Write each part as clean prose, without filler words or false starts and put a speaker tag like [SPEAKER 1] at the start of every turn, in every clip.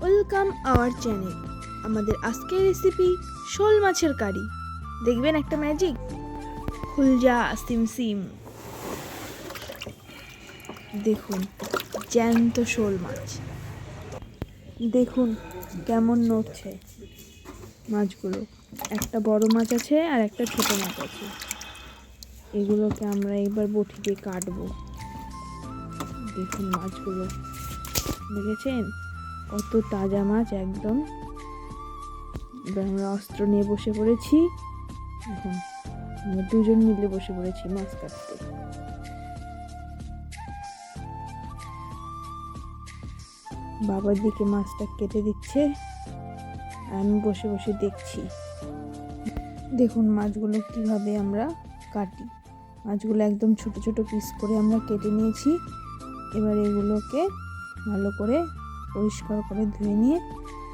[SPEAKER 1] Welcome our channel. আমাদের আজকের recipe শোল মাছের কারি। দেখবেন একটা ম্যাজিক। খুলজা সিমসিম। দেখুন জ্যান্ত শোল মাছ, দেখুন কেমন নড়ছে মাছগুলো। একটা বড় মাছ আছে আর একটা ছোট মাছ আছে। এগুলোকে আমরা এবার বটি দিয়ে কাটবো। দেখুন মাছগুলো, দেখেছেন কত তাজা মাছ একদম। এবার আমরা অস্ত্র নিয়ে বসে পড়েছি। দেখুন আমরা দুজন মিলে বসে পড়েছি মাছ কাটতে। বাবার দিকে মাছটা কেটে দিচ্ছে আর আমি বসে বসে দেখছি। দেখুন মাছগুলো কিভাবে আমরা কাটি। মাছগুলো একদম ছোট ছোট পিস করে আমরা কেটে নিয়েছি। এবার এগুলোকে ভালো করে পরিষ্কার করে ধুয়ে নিয়ে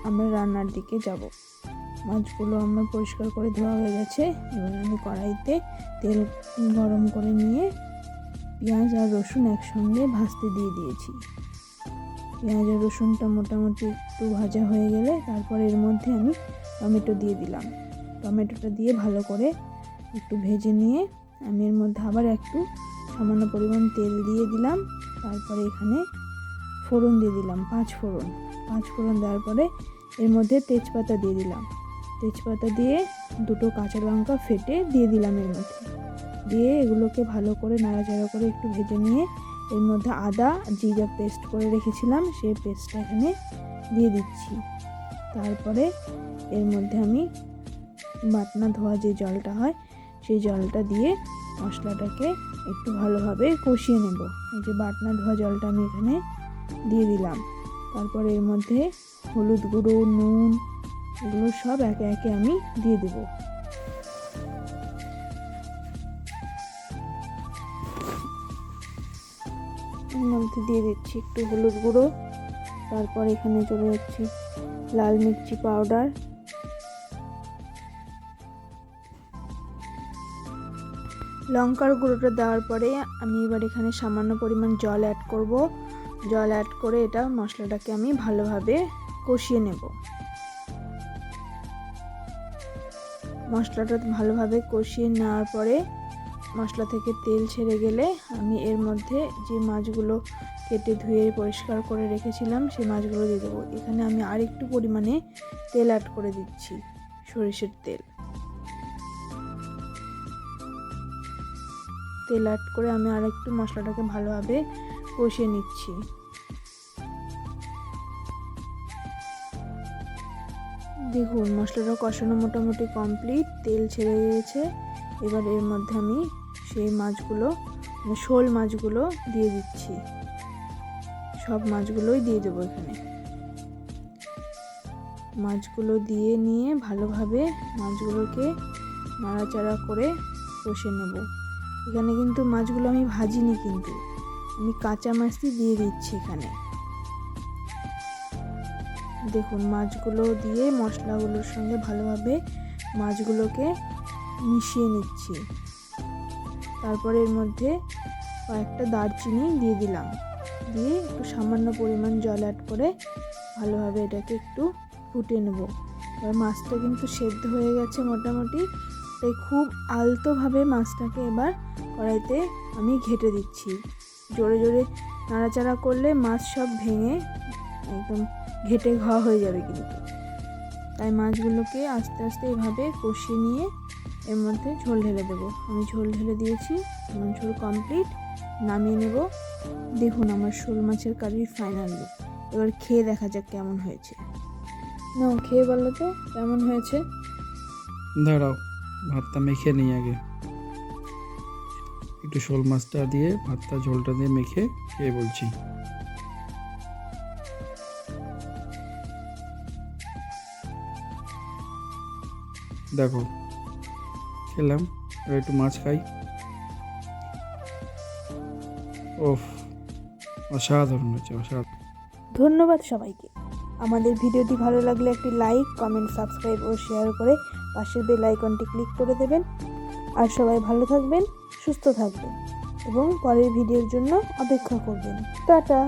[SPEAKER 1] আমরা রান্নার দিকে যাব। মাছগুলো আমার পরিষ্কার করে ধোয়া হয়ে গেছে। এবার আমি কড়াইতে তেল গরম করে নিয়ে পেঁয়াজ আর রসুন একসঙ্গে ভাজতে দিয়ে দিয়েছি। পেঁয়াজ আর রসুনটা মোটামুটি একটু ভাজা হয়ে গেলে তারপর এর মধ্যে আমি টমেটো দিয়ে দিলাম। টমেটোটা দিয়ে ভালো করে একটু ভেজে নিয়ে আমি এর মধ্যে আবার একটু সামান্য পরিমাণ তেল দিয়ে দিলাম। তারপরে এখানে ফোড়ন দিয়ে দিলাম, 5 ফোড়ন দেওয়ার পরে এর মধ্যে তেজপাতা দিয়ে দিলাম। তেজপাতা দিয়ে 2টো কাঁচা লঙ্কা ফেটে দিয়ে দিলাম এর মধ্যে। দিয়ে এগুলোকে ভালো করে নাড়াচাড়া করে একটু ভেজে নিয়ে এর মধ্যে আদা জিরা পেস্ট করে রেখেছিলাম, সেই পেস্টটা এখানে দিয়ে দিচ্ছি। তারপরে এর মধ্যে আমি বাটনা ধোয়া যে জলটা হয় সেই জলটা দিয়ে মশলাটাকে একটু ভালোভাবে কষিয়ে নেব। এই যে বাটনা ধোয়া জলটা আমি এখানে দিয়ে দিলাম। তারপরে এর মধ্যে হলুদ গুঁড়ো, নুন, এগুলো সব একে একে আমি দিয়ে দেব। এর মধ্যে দিয়ে দিচ্ছি একটু হলুদ গুঁড়ো। তারপর এখানে চলে যাচ্ছি লাল মির্চি পাউডার, লঙ্কার গুঁড়োটা দেওয়ার পরে আমি এবার এখানে সামান্য পরিমাণ জল অ্যাড করব। জল অ্যাড করে এটা মশলাটাকে আমি ভালোভাবে কষিয়ে নেব। মশলাটা ভালোভাবে কষিয়ে নেওয়ার পরে মশলা থেকে তেল ছেড়ে গেলে আমি এর মধ্যে যে মাছগুলো কেটে ধুয়ে পরিষ্কার করে রেখেছিলাম সেই মাছগুলো দিয়ে দেবো। এখানে আমি আর একটু পরিমাণে তেল অ্যাড করে দিচ্ছি, সরিষার তেল। তেল অ্যাড করে আমি আর একটু মশলাটাকে ভালোভাবে কষিয়ে নিচ্ছি। দেখুন মশলাটা কষানো মোটামুটি কমপ্লিট, তেল ছেড়ে গিয়েছে। এবার এর মধ্যে আমি সেই মাছগুলো, শোল মাছগুলো দিয়ে দিচ্ছি। সব মাছগুলোই দিয়ে দেবো এখানে। মাছগুলো দিয়ে নিয়ে ভালোভাবে মাছগুলোকে নাড়াচাড়া করে কষে নেব। এখানে কিন্তু মাছগুলো আমি ভাজিনি, কিন্তু আমি কাঁচা মাছই দিয়ে দিচ্ছি এখানে। দেখুন মাছগুলো দিয়ে মশলাগুলোর সঙ্গে ভালোভাবে মাছগুলোকে মিশিয়ে নিচ্ছি। তারপরে এর মধ্যে কয়েকটা দারচিনি দিয়ে দিলাম, দিয়ে একটু সামান্য পরিমাণ জল অ্যাড করে ভালোভাবে এটাকে একটু ফুটিয়ে নেব। এবার মাছটা কিন্তু সেদ্ধ হয়ে গেছে মোটামুটি, তাই খুব আলতোভাবে মাছটাকে এবার কড়াইতে আমি ঘেঁটে দিচ্ছি। জোরে জোরে নাড়াচাড়া করলে মাছ সব ভেঙে একদম ঘেঁটে ঘা হয়ে যাবে কিন্তু। তাই মাছগুলোকে আস্তে আস্তে এভাবে কষিয়ে নিয়ে এর মধ্যে ঝোল ঢেলে দেবো। আমি ঝোল ঢেলে দিয়েছি, আমার ঝোল কমপ্লিট, নামিয়ে নেব। দেখুন আমার শোল মাছের কারির ফাইনাল লুক। এবার খেয়ে দেখা যাক কেমন হয়েছে। না খেয়ে বলো তো কেমন হয়েছে।
[SPEAKER 2] দাঁড়াও, ভাতটা মেখে নিই আগে। একটু শোল মাছটা দিয়ে ভাতটা ঝোলটা দিয়ে মেখে খেয়ে বলছি। দেখো খেলাম, এবার একটু মাছ খাই। ওফ, অসাধারণ হয়েছে, অসাধারণ।
[SPEAKER 1] ধন্যবাদ সবাইকে। আমাদের ভিডিওটি ভালো লাগলে একটি লাইক, কমেন্ট, সাবস্ক্রাইব ও শেয়ার করে পাশের বেল আইকনটি ক্লিক করে দেবেন। আর সবাই ভালো থাকবেন, সুস্থ থাকবেন এবং পরের ভিডিওর জন্য অপেক্ষা করবেন। টাটা।